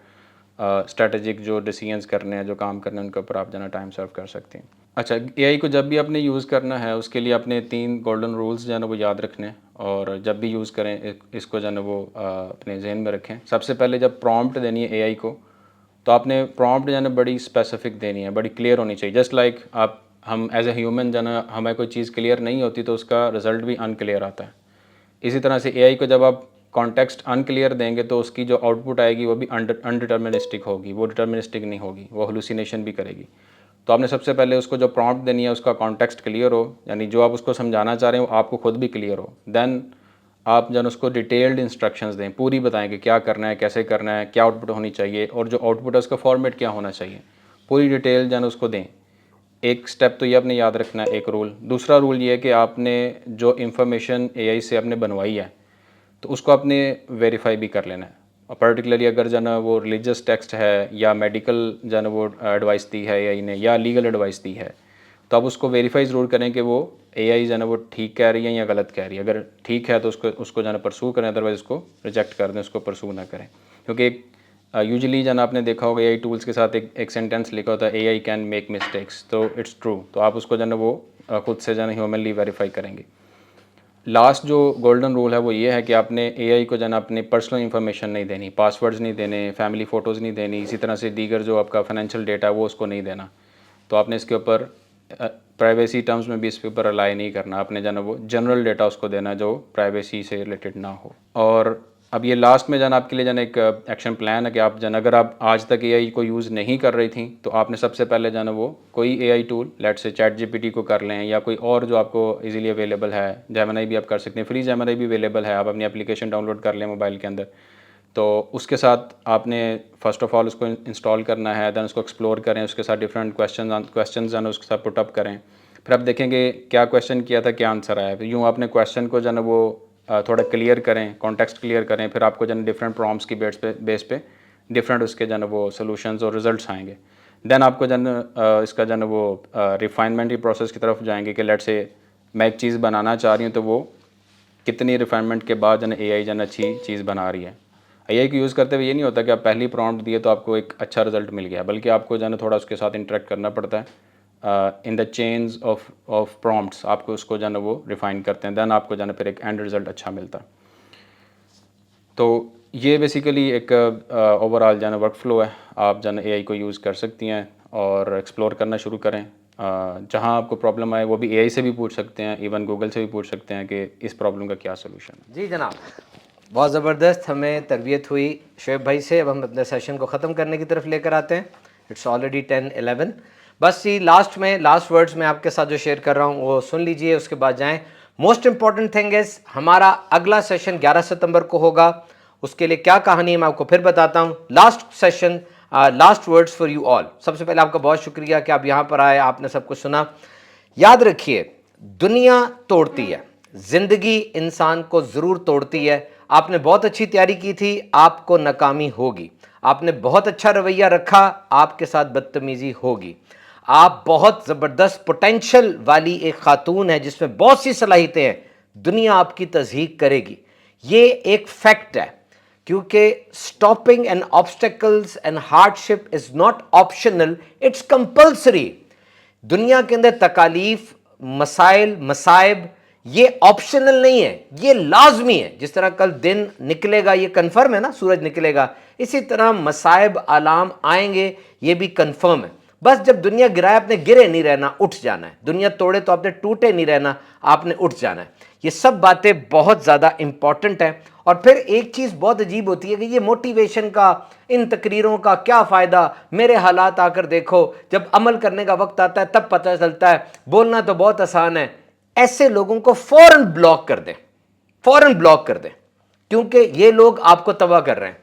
اسٹریٹجک جو ڈیسیجنس کرنے ہیں، جو کام کرنے ہیں، ان کے اوپر آپ جو ہے نا ٹائم سرو کر سکتے ہیں. اچھا، اے آئی کو جب بھی آپ نے یوز کرنا ہے اس کے لیے اپنے 3 گولڈن رولز جو ہے نا وہ یاد رکھنے ہیں، اور جب بھی یوز کریں اس کو جو ہے نا وہ اپنے ذہن میں رکھیں. سب سے پہلے جب پرومپٹ دینی ہے اے آئی کو، تو آپ نے پرومپٹ جو ہے نا بڑی اسپیسیفک دینی ہے، بڑی کلیئر ہونی چاہیے. جسٹ لائک ہم ایز اے ہیومن جو ہے نا ہمیں کوئی چیز کلیئر نہیں ہوتی تو اس کا رزلٹ بھی ان کلیئر آتا ہے. اسی طرح سے اے آئی کو جب آپ کانٹیکسٹ ان کلیئر دیں گے تو اس کی جو آؤٹ پٹ آئے گی وہ بھی انڈیٹرمنسٹک ہوگی، وہ ڈٹرمنسٹک نہیں ہوگی، وہ ہلوسینیشن بھی کرے گی. تو آپ نے سب سے پہلے اس کو جو پرومپٹ دینی ہے اس کا کانٹیکسٹ کلیئر ہو، یعنی جو آپ اس کو سمجھانا چاہ رہے ہیں وہ آپ کو خود بھی کلیئر ہو. دین آپ جو ہے اس کو ڈیٹیلڈ انسٹرکشنز دیں، پوری بتائیں کہ کیا کرنا ہے، کیسے کرنا ہے، کیا آؤٹ پٹ ہونی چاہیے، اور جو آؤٹ پٹ ہے اس کا فارمیٹ کیا ہونا چاہیے. پوری ڈیٹیل جو ہے اس کو دیں. ایک سٹیپ تو یہ آپ نے یاد رکھنا ہے، ایک رول. دوسرا رول یہ ہے کہ آپ نے جو انفارمیشن اے آئی سے آپ نے بنوائی ہے تو اس کو آپ نے ویریفائی بھی کر لینا ہے. اور پرٹیکولرلی اگر جو ہے نا وہ ریلیجس ٹیکسٹ ہے یا میڈیکل جو ہے نا وہ ایڈوائس دی ہے اے آئی نے، یا لیگل ایڈوائس دی ہے، تو آپ اس کو ویریفائی ضرور کریں کہ وہ اے آئی جو ہے نا وہ ٹھیک کہہ رہی ہے یا غلط کہہ رہی ہے. اگر ٹھیک ہے تو اس کو جو ہے نا پرسو کریں، ادروائز اس کو ریجیکٹ کر دیں، اس کو پرسو نہ کریں. کیونکہ یوزلی جو ہے نا آپ نے دیکھا ہوگا اے آئی ٹولس کے ساتھ ایک سینٹینس لکھا ہوتا ہے، اے آئی کین میک مسٹیکس، تو اٹس ٹرو. تو آپ اس کو جو ہے نا وہ خود سے جو ہے نا ہیومنلی ویریفائی کریں گے. لاسٹ جو گولڈن رول ہے وہ یہ ہے کہ آپ نے اے آئی کو جو ہے نا اپنی پرسنل انفارمیشن نہیں دینی، پاس ورڈز نہیں دینے، فیملی فوٹوز نہیں دینی، اسی طرح سے دیگر جو آپ کا فائنینشیل ڈیٹا ہے وہ اس کو نہیں دینا. تو آپ نے اس کے اوپر پرائیویسی ٹرمز میں بھی اس کے اوپر الائی نہیں کرنا. آپ نے جو ہے نا وہ جنرل ڈیٹا اس کو دینا جو پرائیویسی سے ریلیٹڈ نہ ہو. اور اب یہ لاسٹ میں جو ہے نا آپ کے لیے جو ہے نا ایک ایکشن پلان ہے کہ آپ جو ہے نا اگر آپ آج تک اے آئی کو یوز نہیں کر رہی تھیں تو آپ نے سب سے پہلے جو ہے نا وہ کوئی اے آئی ٹول، لیٹ سے چیٹ جی پی ٹی کو کر لیں، یا کوئی اور جو آپ کو ایزیلی اویلیبل ہے. جیمنائی بھی آپ کر سکتے ہیں، فری جیمنائی بھی اویلیبل ہے، آپ اپنی اپلیکیشن ڈاؤن لوڈ کر لیں موبائل کے اندر. تو اس کے ساتھ آپ نے فرسٹ آف آل اس کو انسٹال کرنا ہے، دین اس کو ایکسپلور کریں، اس کے ساتھ ڈفرینٹ کویشچنز ہیں اس کے ساتھ پٹ اپ کریں. پھر آپ دیکھیں گے کیا کویشچن کیا تھا، کیا آنسر آیا. پھر یوں آپ نے کویشچن کو جو ہے نا وہ تھوڑا کلیئر کریں، کانٹیکسٹ کلیئر کریں. پھر آپ کو جو ہے ڈفرینٹ پرومپٹس کی بیس پہ ڈفرینٹ اس کے جو ہے نا وہ سولوشنز اور ریزلٹس آئیں گے. دین آپ کو جو ہے نا اس کا جو ہے نا وہ ریفائنمنٹ کی پروسیس کی طرف جائیں گے کہ لیٹ سے میں ایک چیز بنانا چاہ رہی ہوں تو وہ کتنی ریفائنمنٹ کے بعد جو ہے نا اے آئی جو ہے نا اچھی چیز بنا رہی ہے. اے آئی کو یوز کرتے ہوئے یہ نہیں ہوتا کہ آپ پہلی پرومپٹ دیے تو آپ کو ایک اچھا رزلٹ مل گیا، بلکہ آپ کو جو ہے نا تھوڑا اس کے ساتھ انٹریکٹ کرنا پڑتا ہے. ان دا چینز آف پرومپٹس آپ کو اس کو جو ہے نا وہ ریفائن کرتے ہیں، دین آپ کو جو ہے نا پھر ایک اینڈ رزلٹ اچھا ملتا ہے. تو یہ بیسیکلی ایک اوور آل جو ہے نا ورک فلو ہے. آپ جو ہے نا اے آئی کو یوز کر سکتی ہیں اور ایکسپلور کرنا شروع کریں. جہاں آپ کو پرابلم آئے وہ بھی اے آئی سے بھی پوچھ سکتے ہیں، ایون گوگل سے بھی پوچھ سکتے ہیں کہ اس پرابلم کا کیا سولوشن ہے. جی جناب، بہت زبردست ہمیں تربیت ہوئی شعیب بھائی سے. اب ہم اپنے سیشن کو ختم کرنے کی طرف لے کر آتے ہیں. It's already 10:11. بس یہ لاسٹ ورڈز میں آپ کے ساتھ جو شیئر کر رہا ہوں وہ سن لیجئے، اس کے بعد جائیں. موسٹ امپورٹنٹ تھنگ از ہمارا اگلا سیشن 11 ستمبر کو ہوگا. اس کے لیے کیا کہانی ہے میں آپ کو پھر بتاتا ہوں. Last words for you all. سب سے پہلے آپ کا بہت شکریہ کہ آپ یہاں پر آئے، آپ نے سب کچھ سنا. یاد رکھیے، دنیا توڑتی ہے، زندگی انسان کو ضرور توڑتی ہے. آپ نے بہت اچھی تیاری کی تھی، آپ کو ناکامی ہوگی. آپ نے بہت اچھا رویہ رکھا، آپ کے ساتھ بدتمیزی ہوگی. آپ بہت زبردست پوٹینشل والی ایک خاتون ہے جس میں بہت سی صلاحیتیں ہیں. دنیا آپ کی تضحیق کرے گی، یہ ایک فیکٹ ہے. کیونکہ stopping and obstacles and hardship is not optional, it's compulsory. دنیا کے اندر تکالیف، مسائل، مصائب یہ آپشنل نہیں ہے، یہ لازمی ہے. جس طرح کل دن نکلے گا یہ کنفرم ہے نا، سورج نکلے گا، اسی طرح مصائب آلام آئیں گے یہ بھی کنفرم ہے. بس جب دنیا گرائے آپ نے گرے نہیں رہنا، اٹھ جانا ہے. دنیا توڑے تو آپ نے ٹوٹے نہیں رہنا، آپ نے اٹھ جانا ہے. یہ سب باتیں بہت زیادہ امپورٹنٹ ہیں. اور پھر ایک چیز بہت عجیب ہوتی ہے کہ یہ موٹیویشن کا، ان تقریروں کا کیا فائدہ، میرے حالات آ کر دیکھو. جب عمل کرنے کا وقت آتا ہے تب پتہ چلتا ہے بولنا تو بہت آسان ہے. ایسے لوگوں کو فوراً بلاک کر دیں، فوراً بلاک کر دیں، کیونکہ یہ لوگ آپ کو تباہ کر رہے ہیں.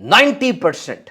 90%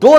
2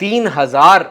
3000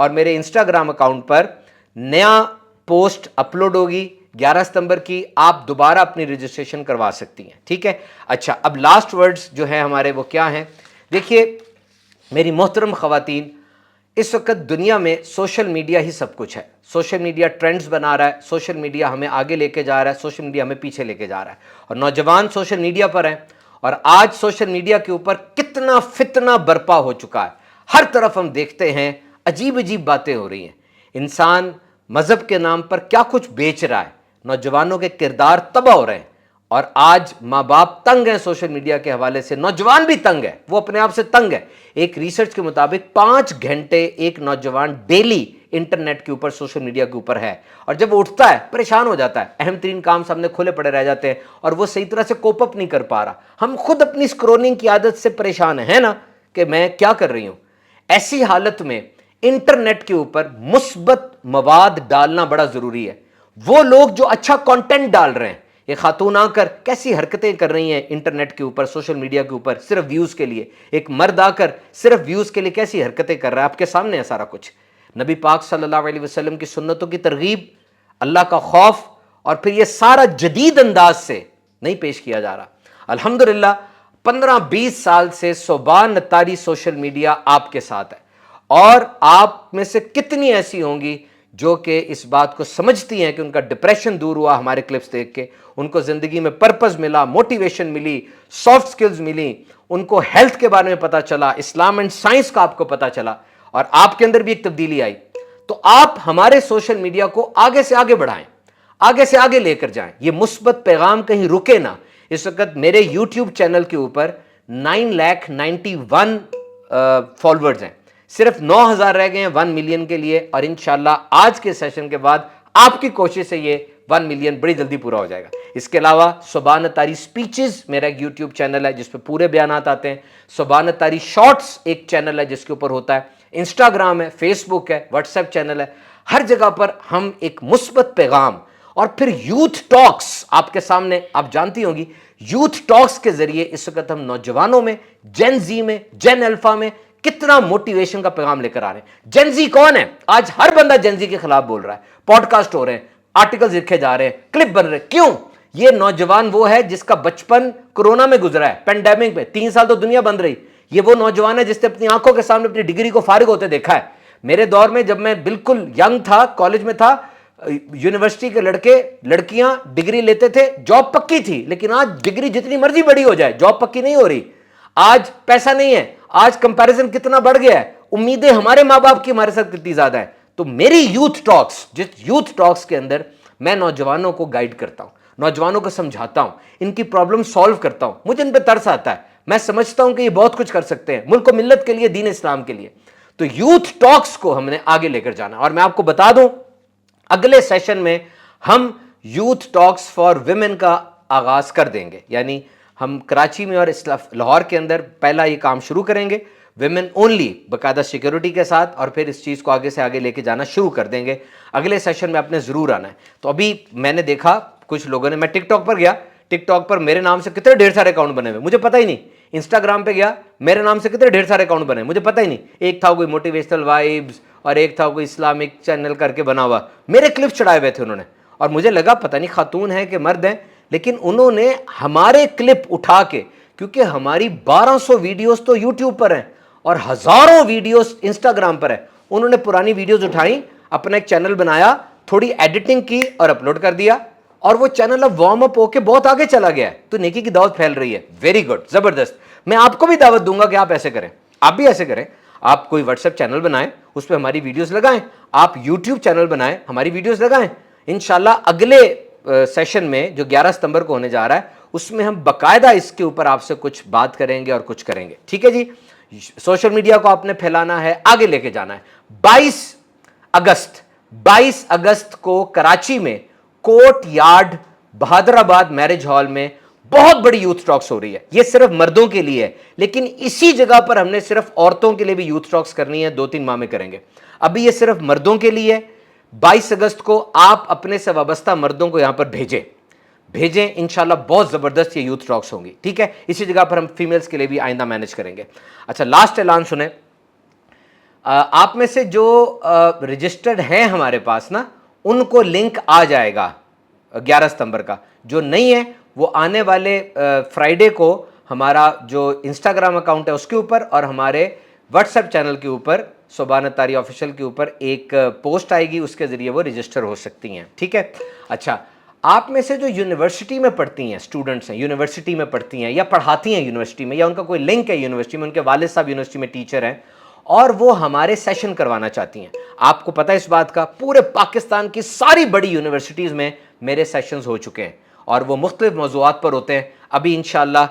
اور میرے انسٹاگرام اکاؤنٹ پر نیا پوسٹ اپلوڈ ہوگی 11 ستمبر کی, آپ دوبارہ اپنی رجسٹریشن کروا سکتی ہیں, ٹھیک ہے. اچھا, اب لاسٹ ورڈز جو ہیں ہمارے وہ کیا ہیں؟ دیکھیے میری محترم خواتین, اس وقت دنیا میں سوشل میڈیا ہی سب کچھ ہے. سوشل میڈیا ٹرینڈز بنا رہا ہے, سوشل میڈیا ہمیں آگے لے کے جا رہا ہے, سوشل میڈیا ہمیں پیچھے لے کے جا رہا ہے, اور نوجوان سوشل میڈیا پر ہیں. اور آج سوشل میڈیا کے اوپر کتنا فتنہ برپا ہو چکا ہے, ہر طرف ہم دیکھتے ہیں عجیب عجیب باتیں ہو رہی ہیں. انسان مذہب کے نام پر کیا کچھ بیچ رہا ہے, نوجوانوں کے کردار تباہ ہو رہے ہیں. اور آج ماں باپ تنگ ہیں سوشل میڈیا کے حوالے سے, نوجوان بھی تنگ ہے, وہ اپنے آپ سے تنگ ہے. ایک ریسرچ کے مطابق 5 گھنٹے ایک نوجوان ڈیلی انٹرنیٹ کے اوپر سوشل میڈیا کے اوپر ہے, اور جب وہ اٹھتا ہے پریشان ہو جاتا ہے, اہم ترین کام سامنے کھلے پڑے رہ جاتے ہیں, اور وہ صحیح طرح سے کوپ اپ نہیں کر پا رہا. ہم خود اپنی اسکرولنگ کی عادت سے پریشان ہیں نا, کہ میں کیا کر رہی ہوں. ایسی حالت میں انٹرنیٹ کے اوپر مثبت مواد ڈالنا بڑا ضروری ہے. وہ لوگ جو اچھا کانٹینٹ ڈال رہے ہیں, یہ خاتون آ کر کیسی حرکتیں کر رہی ہیں انٹرنیٹ کے اوپر, سوشل میڈیا کے اوپر, صرف ویوز کے لیے. ایک مرد آ کر صرف ویوز کے لیے کیسی حرکتیں کر رہا ہے, آپ کے سامنے ہے سارا کچھ. نبی پاک صلی اللہ علیہ وسلم کی سنتوں کی ترغیب, اللہ کا خوف, اور پھر یہ سارا جدید انداز سے نہیں پیش کیا جا رہا. الحمدللہ 15-20 سال سے صوبان نتاری سوشل میڈیا آپ کے ساتھ ہے, اور آپ میں سے کتنی ایسی ہوں گی جو کہ اس بات کو سمجھتی ہیں کہ ان کا ڈپریشن دور ہوا ہمارے کلپس دیکھ کے, ان کو زندگی میں پرپز ملا, موٹیویشن ملی, سافٹ سکلز ملی, ان کو ہیلتھ کے بارے میں پتا چلا, اسلام اینڈ سائنس کا آپ کو پتا چلا, اور آپ کے اندر بھی ایک تبدیلی آئی. تو آپ ہمارے سوشل میڈیا کو آگے سے آگے بڑھائیں, آگے سے آگے لے کر جائیں. یہ مثبت پیغام کہیں رکے نہ. اس وقت میرے یوٹیوب چینل کے اوپر 991 فالوورز ہیں, صرف 9,000 رہ گئے ہیں 1 ملین کے لیے, اور انشاءاللہ آج کے سیشن کے بعد آپ کی کوشش سے یہ 1 ملین بڑی جلدی پورا ہو جائے گا. اس کے علاوہ صوبان نتاری سپیچز میرا ایک یوٹیوب چینل ہے جس پہ پورے بیانات آتے ہیں. صوبان نتاری شارٹس ایک چینل ہے جس کے اوپر ہوتا ہے. انسٹاگرام ہے, فیس بک ہے, واٹس ایپ چینل ہے. ہر جگہ پر ہم ایک مثبت پیغام, اور پھر یوتھ ٹاکس آپ کے سامنے, آپ جانتی ہوں گی یوتھ ٹاکس کے ذریعے اس وقت ہم نوجوانوں میں, جین زی میں, جین الفا میں کتنا موٹیویشن کا پیغام لے کر آ رہے ہیں. جین زی کون ہے؟ آج ہر بندہ جین زی کے خلاف بول رہا ہے, پوڈ کاسٹ ہو رہے ہیں, آرٹیکلز لکھے جا رہے ہیں, کلپ بن رہے ہیں. کیوں؟ یہ نوجوان وہ ہے جس کا بچپن کورونا میں گزرا ہے, پینڈیمک میں 3 سال تو دنیا بند رہی. یہ وہ نوجوان ہے جس نے اپنی آنکھوں کے سامنے اپنی ڈگری کو فارغ ہوتے دیکھا ہے. میرے دور میں جب میں بالکل ینگ تھا, کالج میں تھا, یونیورسٹی کے لڑکے لڑکیاں ڈگری لیتے تھے, جاب پکی تھی. لیکن آج ڈگری جتنی مرضی بڑی ہو جائے, جاب پکی نہیں ہو رہی. آج پیسہ نہیں ہے, آج کمپیریزن کتنا بڑھ گیا ہے, امیدیں ہمارے ماں باپ کی ہمارے ساتھ کتنی زیادہ ہیں. تو میری یوتھ ٹاکس, جس یوتھ ٹاکس کے اندر میں نوجوانوں کو گائیڈ کرتا ہوں, نوجوانوں کو سمجھاتا ہوں, ان کی پرابلم سالو کرتا ہوں. مجھے ان پہ ترس آتا ہے, میں سمجھتا ہوں کہ یہ بہت کچھ کر سکتے ہیں ملک و ملت کے لیے, دین اسلام کے لیے. تو یوتھ ٹاکس کو ہم نے آگے لے کر جانا. اور میں آپ کو بتا دوں, اگلے سیشن میں ہم یوتھ ٹاکس فار ویمن کا آغاز کر دیں گے. یعنی ہم کراچی میں اور لاہور کے اندر پہلا یہ کام شروع کریں گے, ویمن اونلی, باقاعدہ سیکیورٹی کے ساتھ, اور پھر اس چیز کو آگے سے آگے لے کے جانا شروع کر دیں گے. اگلے سیشن میں آپ نے ضرور آنا ہے. تو ابھی میں نے دیکھا کچھ لوگوں نے, میں ٹک ٹاک پر گیا, ٹک ٹاک پر میرے نام سے کتنے ڈھیر سارے اکاؤنٹ بنے ہوئے, مجھے پتہ ہی نہیں. انسٹاگرام پہ گیا, میرے نام سے کتنے ڈھیر سارے اکاؤنٹ بنے, مجھے پتہ ہی نہیں. ایک تھا کوئی موٹیویشنل وائبز, اور ایک تھا کوئی اسلامک چینل کر کے بنا ہوا, میرے کلپس چڑھائے ہوئے تھے انہوں نے. اور مجھے لگا پتہ نہیں خاتون ہیں کہ مرد ہیں, لیکن انہوں نے ہمارے کلپ اٹھا کے, کیونکہ ہماری 1200 ویڈیوز تو یوٹیوب پر ہیں اور ہزاروں ویڈیوز انسٹاگرام پر ہیں, انہوں نے پرانی ویڈیوز اٹھائیں, اپنا ایک چینل بنایا, تھوڑی ایڈیٹنگ کی اور اپلوڈ کر دیا, اور وہ چینل اب وارم اپ ہو کے بہت آگے چلا گیا ہے. تو نیکی کی دعوت پھیل رہی ہے. ویری گڈ, زبردست. میں آپ کو بھی دعوت دوں گا کہ آپ ایسے کریں, آپ بھی ایسے کریں. آپ کوئی واٹس ایپ چینل بنائیں, اس پہ ہماری ویڈیوز لگائیں. آپ یوٹیوب چینل بنائیں, ہماری ویڈیوز لگائیں. انشاءاللہ اگلے سیشن میں جو 11 ستمبر کو ہونے جا رہا ہے, اس میں ہم باقاعدہ اس کے اوپر آپ سے کچھ بات کریں گے اور کچھ کریں گے. ٹھیک ہے جی. سوشل میڈیا کو آپ نے پھیلانا ہے, آگے لے کے جانا ہے. 22 اگست کو کراچی میں کوٹ یارڈ بہادر آباد میرج ہال میں بہت بڑی یوتھ ٹاکس ہو رہی ہے. یہ صرف مردوں کے لیے ہے, لیکن اسی جگہ پر ہم نے صرف عورتوں کے لیے بھی یوتھ ٹاکس کرنی ہے, 2-3 ماہ میں کریں گے. ابھی یہ صرف مردوں کے لیے ہے. 22 اگست کو آپ اپنے سے وابستہ مردوں کو یہاں پر بھیجیں. انشاءاللہ بہت زبردست یہ یوتھ ٹاکس ہوں گی. ٹھیک ہے. اسی جگہ پر ہم فیمیلز کے لیے بھی آئندہ مینج کریں گے. اچھا, لاسٹ اعلان سنیں. آپ میں سے جو رجسٹرڈ ہیں ہمارے پاس نا, ان کو لنک آ جائے گا 11 ستمبر کا. جو نہیں ہے وہ آنے والے فرائیڈے کو ہمارا جو انسٹاگرام اکاؤنٹ ہے اس کے اوپر اور ہمارے واٹس ایپ چینل کے اوپر سبحان الطاری آفیشیل کے اوپر ایک پوسٹ آئے گی, اس کے ذریعے وہ رجسٹر ہو سکتی ہیں. ٹھیک ہے. اچھا, آپ میں سے جو یونیورسٹی میں پڑھتی ہیں اسٹوڈنٹس ہیں, یونیورسٹی میں پڑھتی ہیں یا پڑھاتی ہیں یونیورسٹی میں, یا ان کا کوئی لنک ہے یونیورسٹی میں, ان کے والد صاحب یونیورسٹی میں ٹیچر ہیں اور وہ ہمارے سیشن کروانا چاہتی ہیں. آپ کو پتہ ہے اس بات کا, پورے پاکستان کی ساری بڑی یونیورسٹیز میں میرے سیشنز ہو چکے ہیں اور وہ مختلف موضوعات پر ہوتے ہیں. ابھی انشاءاللہ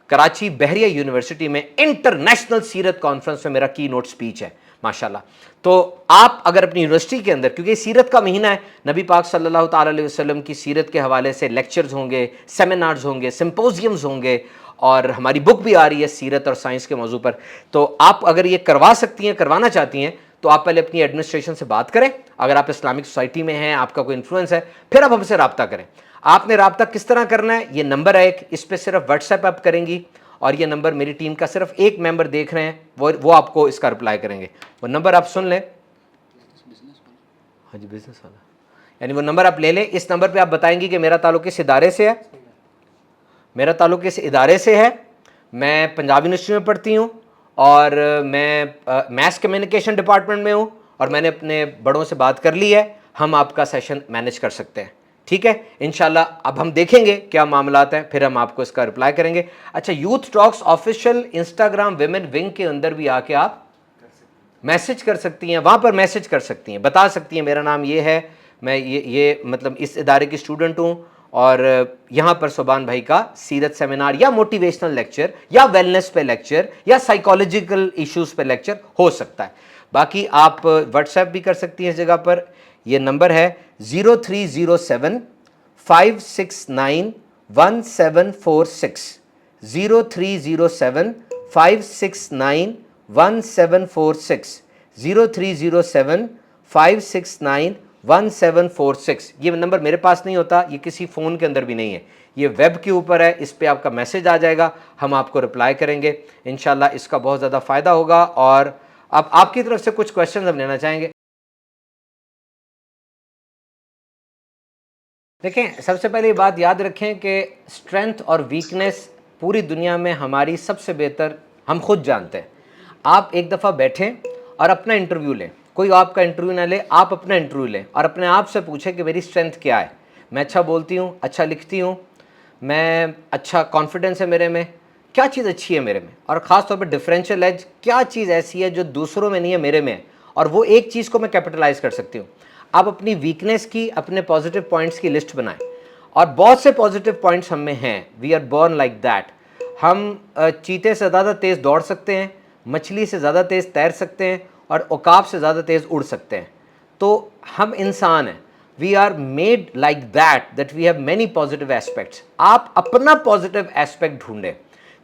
کراچی بحریہ یونیورسٹی میں انٹرنیشنل سیرت کانفرنس میں میرا کی نوٹ سپیچ ہے ماشاءاللہ. تو آپ اگر اپنی یونیورسٹی کے اندر, کیونکہ سیرت کا مہینہ ہے, نبی پاک صلی اللہ تعالی علیہ وسلم کی سیرت کے حوالے سے لیکچرز ہوں گے, سیمینارز ہوں گے, سمپوزیمز ہوں گے, اور ہماری بک بھی آ رہی ہے سیرت اور سائنس کے موضوع پر. تو آپ اگر یہ کروا سکتی ہیں, کروانا چاہتی ہیں, تو آپ پہلے اپنی ایڈمنسٹریشن سے بات کریں. اگر آپ اسلامک سوسائٹی میں ہیں, آپ کا کوئی انفلوئنس ہے, پھر آپ ہم سے رابطہ کریں. آپ نے رابطہ کس طرح کرنا ہے, یہ نمبر ہے ایک, اس پہ صرف واٹس ایپ آپ کریں گی, اور یہ نمبر میری ٹیم کا صرف ایک ممبر دیکھ رہے ہیں, وہ آپ کو اس کا رپلائی کریں گے. وہ نمبر آپ سن لیں. ہاں جی, بزنس والا, یعنی وہ نمبر آپ لے لیں. اس نمبر پہ آپ بتائیں گی کہ میرا تعلق کس ادارے سے ہے, میرا تعلق اس ادارے سے ہے, میں پنجاب یونیورسٹی میں پڑھتی ہوں اور میں میس کمیونیکیشن ڈپارٹمنٹ میں ہوں, اور میں نے اپنے بڑوں سے بات کر لی ہے, ہم آپ کا سیشن مینیج کر سکتے ہیں. ٹھیک ہے انشاءاللہ. اب ہم دیکھیں گے کیا معاملات ہیں, پھر ہم آپ کو اس کا رپلائی کریں گے. اچھا, یوتھ ٹاکس آفیشیل انسٹاگرام ویمن ونگ کے اندر بھی آ کے آپ میسج کر سکتی ہیں, وہاں پر میسج کر سکتی ہیں, بتا سکتی ہیں میرا نام یہ ہے, میں یہ مطلب اس ادارے کی اسٹوڈنٹ ہوں, اور یہاں پر سبحان بھائی کا سیرت سیمینار یا موٹیویشنل لیکچر یا ویلنس پہ لیکچر یا سائیکالوجیکل ایشوز پہ لیکچر ہو سکتا ہے. باقی آپ واٹس ایپ بھی کر سکتی ہیں اس جگہ پر. یہ نمبر ہے 0307 569 1746, 0307 569 1746, 0307 569 1746. یہ نمبر میرے پاس نہیں ہوتا, یہ کسی فون کے اندر بھی نہیں ہے, یہ ویب کے اوپر ہے. اس پہ آپ کا میسج آ جائے گا, ہم آپ کو رپلائی کریں گے انشاءاللہ. اس کا بہت زیادہ فائدہ ہوگا. اور اب آپ کی طرف سے کچھ کویشچنز ہم لینا چاہیں گے. دیکھیں, سب سے پہلے یہ بات یاد رکھیں کہ اسٹرینتھ اور ویکنیس پوری دنیا میں ہماری سب سے بہتر ہم خود جانتے ہیں. آپ ایک دفعہ بیٹھیں اور اپنا انٹرویو لیں, کوئی آپ کا انٹرویو نہ لے, آپ اپنا انٹرویو لیں اور اپنے آپ سے پوچھیں کہ میری اسٹرینتھ کیا ہے. میں اچھا بولتی ہوں, اچھا لکھتی ہوں, میں اچھا کانفیڈنس ہے میرے میں, کیا چیز اچھی ہے میرے میں, اور خاص طور پہ ڈفرینشیل ایج, کیا چیز ایسی ہے جو دوسروں میں نہیں ہے میرے میں ہے, اور وہ ایک چیز کو میں کیپٹلائز کر سکتی ہوں. آپ اپنی ویکنیس کی, اپنے پازیٹیو پوائنٹس کی لسٹ بنائیں, اور بہت سے پازیٹیو پوائنٹس ہم میں ہیں. We are born like that. ہم چیتے سے زیادہ تیز دوڑ سکتے ہیں, مچھلی سے زیادہ تیز تیر سکتے ہیں, اور عقاب سے زیادہ تیز اڑ سکتے ہیں. تو ہم انسان ہیں. We are made like that we have many positive aspects. آپ اپنا پازیٹیو ایسپیکٹ ڈھونڈیں.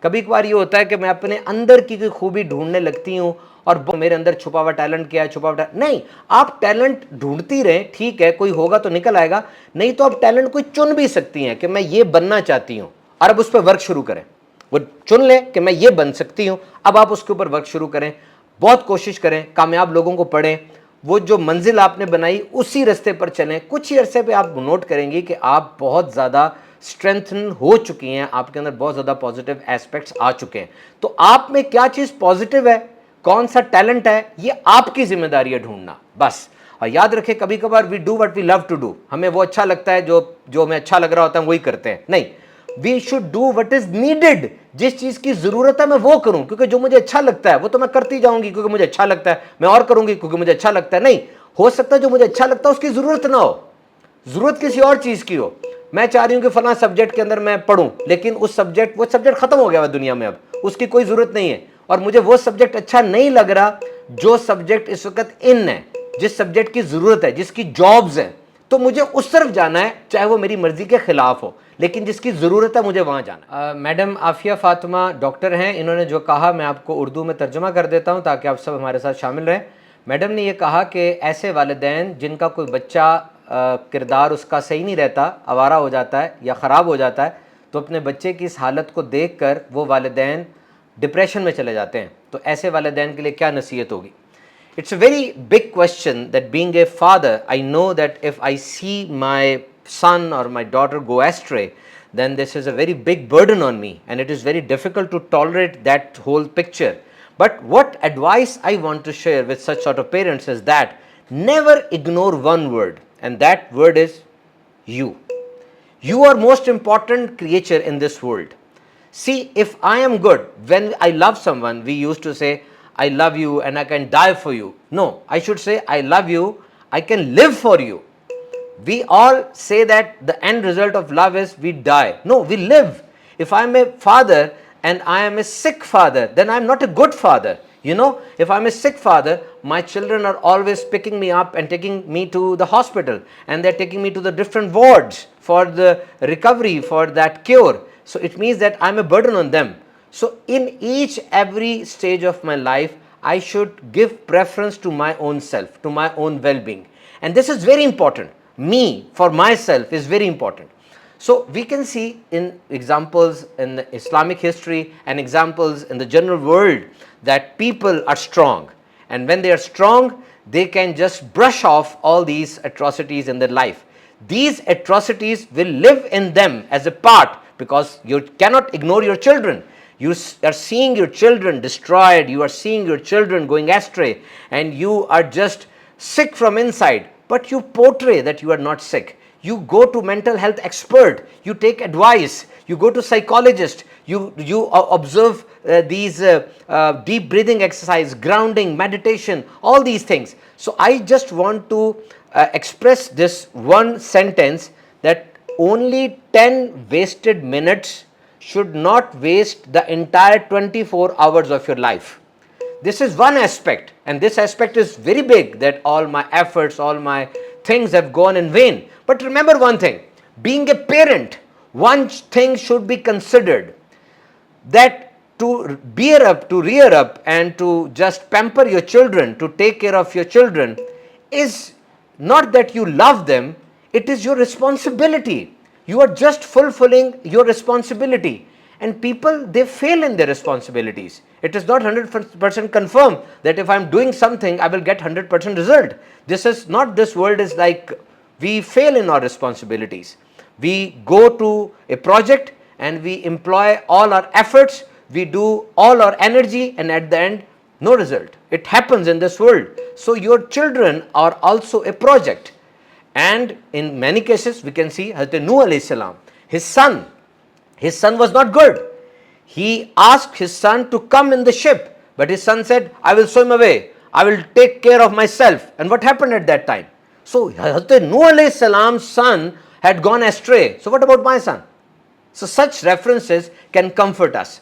کبھی کبھار یہ ہوتا ہے کہ میں اپنے اندر کی کوئی خوبی ڈھونڈنے لگتی ہوں, اور میرے اندر چھپا ہوا ٹیلنٹ کیا ہے, چھپا ہوا نہیں. آپ ٹیلنٹ ڈھونڈتی رہیں, ٹھیک ہے, کوئی ہوگا تو نکل آئے گا, نہیں تو آپ ٹیلنٹ کوئی چن بھی سکتی ہیں کہ میں یہ بننا چاہتی ہوں, اور اب اس پہ ورک شروع کریں. وہ چن لیں کہ میں یہ بن سکتی ہوں, اب آپ اس کے اوپر ورک شروع کریں. بہت کوشش کریں, کامیاب لوگوں کو پڑھیں, وہ جو منزل آپ نے بنائی اسی رستے پر چلیں. کچھ ہی عرصے پہ آپ نوٹ کریں گی کہ آپ بہت زیادہ اسٹرینتھن ہو چکی ہیں, آپ کے اندر بہت زیادہ پازیٹیو ایسپیکٹس آ چکے ہیں. تو آپ میں کیا چیز پازیٹیو ہے, کون سا ٹیلنٹ ہے, یہ آپ کی ذمہ داری ہے ڈھونڈنا بس. اور یاد رکھیں, کبھی کبھار we do what we love to do, ہمیں وہ اچھا لگتا ہے, جو ہمیں اچھا لگ رہا ہوتا ہے وہی کرتے ہیں. نہیں, we should do what is needed. جس چیز کی ضرورت ہے میں وہ کروں, کیونکہ جو مجھے اچھا لگتا ہے وہ تو میں کرتی جاؤں گی کیونکہ مجھے اچھا لگتا ہے, میں اور کروں گی کیونکہ مجھے اچھا لگتا ہے. نہیں ہو سکتا ہے جو مجھے اچھا لگتا ہے اس کی ضرورت نہ ہو, ضرورت کسی اور چیز کی ہو. میں چاہ رہی ہوں کہ فلاں سبجیکٹ کے اندر میں پڑھوں, لیکن وہ سبجیکٹ ختم ہو گیا ہے دنیا میں, اب اس کی کوئی ضرورت نہیں ہے, اور مجھے وہ سبجیکٹ اچھا نہیں لگ رہا جو سبجیکٹ اس وقت ان ہے, جس سبجیکٹ کی ضرورت ہے, جس کی جابز ہیں, تو مجھے اس طرف جانا ہے, چاہے وہ میری مرضی کے خلاف ہو, لیکن جس کی ضرورت ہے مجھے وہاں جانا. میڈم عافیہ فاطمہ ڈاکٹر ہیں, انہوں نے جو کہا میں آپ کو اردو میں ترجمہ کر دیتا ہوں تاکہ آپ سب ہمارے ساتھ شامل رہیں. میڈم نے یہ کہا کہ ایسے والدین جن کا کوئی بچہ کردار اس کا صحیح نہیں رہتا, آوارہ ہو جاتا ہے یا خراب ہو جاتا ہے, تو اپنے بچے کی اس حالت کو دیکھ کر وہ والدین ڈپریشن میں چلے جاتے ہیں. تو ایسے والدین کے لیے کیا نصیحت ہوگی؟ It's a very big question that being a father, I know that if I see my son or my daughter go astray, then this is a very big burden on me and it is very difficult to tolerate that whole picture. But what advice I want to share with such sort of parents is that never ignore one word, and that word is you. You are most important creature in this world. See, if I am good, when I love someone, we used to say, I love you and I can die for you. No, I should say, I love you, I can live for you. We all say that the end result of love is we die. No, we live. If I am a father and I am a sick father, then I am not a good father. You know, if I am a sick father, my children are always picking me up and taking me to the hospital, and they are taking me to the different wards for the recovery, for that cure. So it means that I am a burden on them. So in each every stage of my life, I should give preference to my own self, to my own well-being. And this is very important. Me, for myself, is very important. So we can see in examples in Islamic history and examples in the general world that people are strong. And when they are strong, they can just brush off all these atrocities in their life. These atrocities will live in them as a part, because you cannot ignore your children. You are seeing your children destroyed, you are seeing your children going astray, and you are just sick from inside, but you portray that you are not sick. You go to mental health expert, you take advice, you go to psychologist, you observe these deep breathing exercise, grounding, meditation, all these things. So I just want to express this one sentence, that only 10 wasted minutes should not waste the entire 24 hours of your life. This is one aspect, and this aspect is very big, that all my efforts, all my things have gone in vain. But remember one thing, being a parent, one thing should be considered, that to rear up and to just pamper your children, to take care of your children, is not that you love them, it is your responsibility. You are just fulfilling your responsibility. And people, they fail in their responsibilities. It is not 100% confirmed that if I am doing something, I will get 100% result. This is not, this world is like, we fail in our responsibilities. We go to a project and we employ all our efforts, we do all our energy, and at the end, no result. It happens in this world. So your children are also a project. And in many cases, we can see Hazrat Nuh alayhi salam, his son was not good. He asked his son to come in the ship, but his son said, I will swim away, I will take care of myself. And what happened at that time? So Hazrat Nuh alayhi salam's son had gone astray. So what about my son? So such references can comfort us.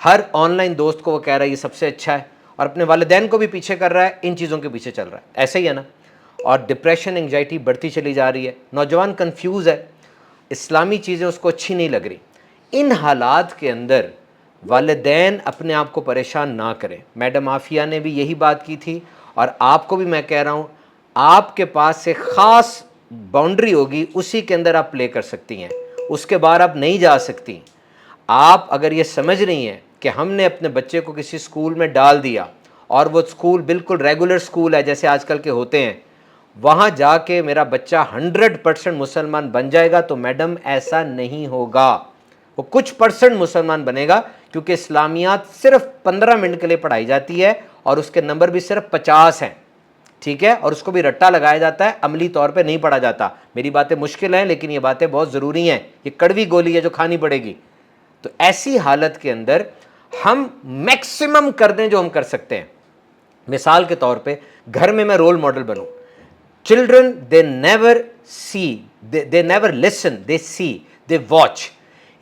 Hare on line دوست کو وہ کہہ رہا ہے یہ سب سے اچھا ہے، اور اپنے والدین کو بھی پیچھے کر رہا ہے، ان چیزوں کے پیچھے چل رہا ہے. ایسے ہی ہے نا. اور ڈپریشن انگزائٹی بڑھتی چلی جا رہی ہے، نوجوان کنفیوز ہے، اسلامی چیزیں اس کو اچھی نہیں لگ رہی. ان حالات کے اندر والدین اپنے آپ کو پریشان نہ کریں. میڈم عافیہ نے بھی یہی بات کی تھی، اور آپ کو بھی میں کہہ رہا ہوں، آپ کے پاس ایک خاص باؤنڈری ہوگی، اسی کے اندر آپ پلے کر سکتی ہیں، اس کے باہر آپ نہیں جا سکتی. آپ اگر یہ سمجھ رہی ہیں کہ ہم نے اپنے بچے کو کسی سکول میں ڈال دیا اور وہ سکول بالکل ریگولر سکول ہے جیسے آج کل کے ہوتے ہیں، وہاں جا کے میرا بچہ 100% مسلمان بن جائے گا، تو میڈم ایسا نہیں ہوگا. وہ کچھ پرسنٹ مسلمان بنے گا، کیونکہ اسلامیات صرف 15 منٹ کے لیے پڑھائی جاتی ہے اور اس کے نمبر بھی صرف 50 ہیں. ٹھیک ہے، اور اس کو بھی رٹا لگایا جاتا ہے، عملی طور پہ نہیں پڑھا جاتا. میری باتیں مشکل ہیں لیکن یہ باتیں بہت ضروری ہیں، یہ کڑوی گولی ہے جو کھانی پڑے گی. تو ایسی حالت کے اندر ہم میکسیمم کر دیں جو ہم کر سکتے ہیں. مثال کے طور پہ گھر میں role model Bannu. Children they never see, they never listen, they see, they watch.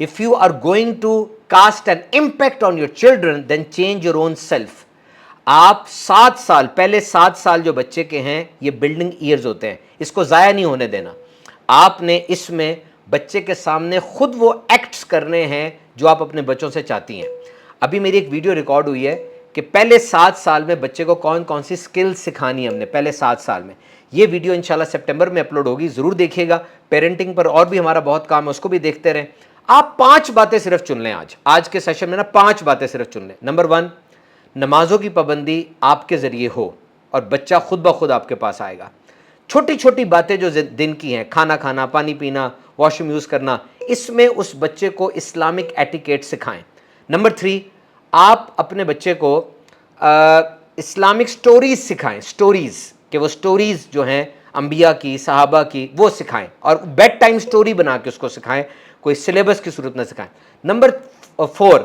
If you are going to cast an impact on your children, then change your own self. آپ 7 سال، پہلے 7 سال جو بچے کے ہیں یہ بلڈنگ ایئرز ہوتے ہیں، اس کو ضائع نہیں ہونے دینا. آپ نے اس میں بچے کے سامنے خود وہ ایکٹس کرنے ہیں جو آپ اپنے بچوں سے چاہتی ہیں. ابھی میری ایک ویڈیو ریکارڈ ہوئی ہے کہ پہلے 7 سال میں بچے کو کون کون سی سکل سکھانی ہے ہم نے پہلے 7 سال میں. یہ ویڈیو انشاءاللہ سپٹمبر میں اپلوڈ ہوگی، ضرور دیکھیے گا. پیرنٹنگ پر اور بھی ہمارا بہت کام ہے، اس کو بھی دیکھتے رہیں. آپ 5 باتیں صرف چن لیں آج کے سیشن میں نا، 5 باتیں صرف چن لیں. نمبر 1، نمازوں کی پابندی آپ کے ذریعے ہو اور بچہ خود بخود آپ کے پاس آئے گا. چھوٹی چھوٹی باتیں جو دن کی ہیں، کھانا کھانا، پانی پینا، واش روم یوز کرنا، اس میں اس بچے کو اسلامک ایٹیکیٹ سکھائیں. نمبر 3، آپ اپنے بچے کو اسلامک سٹوریز سکھائیں. سٹوریز کہ وہ سٹوریز جو ہیں انبیاء کی، صحابہ کی، وہ سکھائیں، اور بیڈ ٹائم سٹوری بنا کے اس کو سکھائیں، کوئی سلیبس کی صورت نہ سکھائیں. نمبر 4،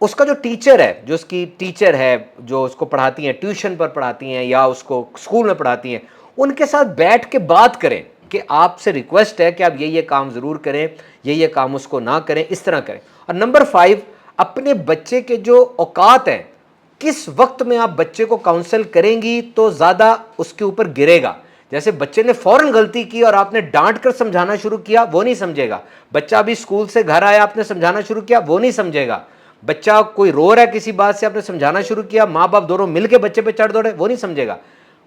اس کا جو ٹیچر ہے، جو اس کی ٹیچر ہے جو اس کو پڑھاتی ہیں، ٹیوشن پر پڑھاتی ہیں یا اس کو اسکول میں پڑھاتی ہیں، ان کے ساتھ بیٹھ کے بات کریں کہ آپ سے ریکویسٹ ہے کہ آپ یہ کام ضرور کریں، یہ کام اس کو نہ کریں، اس طرح کریں. اور نمبر 5، اپنے بچے کے جو اوقات ہیں، کس وقت میں آپ بچے کو کاؤنسل کریں گی تو زیادہ اس کے اوپر گرے گا. جیسے بچے نے فوراً غلطی کی اور آپ نے ڈانٹ کر سمجھانا شروع کیا، وہ نہیں سمجھے گا. بچہ ابھی اسکول سے گھر آیا، آپ نے سمجھانا شروع کیا، وہ نہیں سمجھے گا. بچہ کوئی رو رہا ہے کسی بات سے، آپ نے سمجھانا شروع کیا، ماں باپ دونوں مل کے بچے پہ چڑھ دوڑے، وہ نہیں سمجھے گا.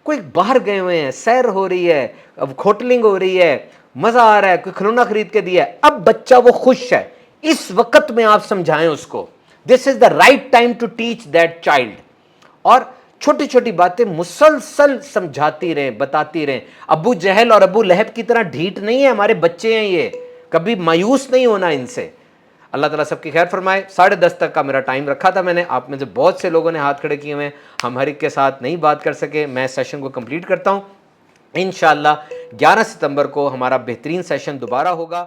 کوئی باہر گئے ہوئے ہیں، سیر ہو رہی ہے، اب کھوٹلنگ ہو رہی ہے، مزہ آ رہا ہے، کوئی کھلونا خرید کے دیا ہے، اب بچہ وہ خوش ہے، اس وقت میں آپ سمجھائیں اس کو. This is the right time to teach that child. اور چھوٹی چھوٹی باتیں مسلسل سمجھاتی رہیں، بتاتی رہیں. ابو جہل اور ابو لہب کی طرح ڈھیٹ نہیں ہے، ہمارے بچے ہیں، یہ کبھی مایوس نہیں ہونا ان سے. اللہ تعالیٰ سب کی خیر فرمائے. 10:30 تک کا میرا ٹائم رکھا تھا میں نے، آپ میں سے بہت سے لوگوں نے ہاتھ کھڑے کیے ہوئے ہیں، ہم ہر ایک کے ساتھ نہیں بات کر سکے. میں سیشن کو کمپلیٹ کرتا ہوں. انشاءاللہ 11 ستمبر کو ہمارا بہترین سیشن دوبارہ ہوگا.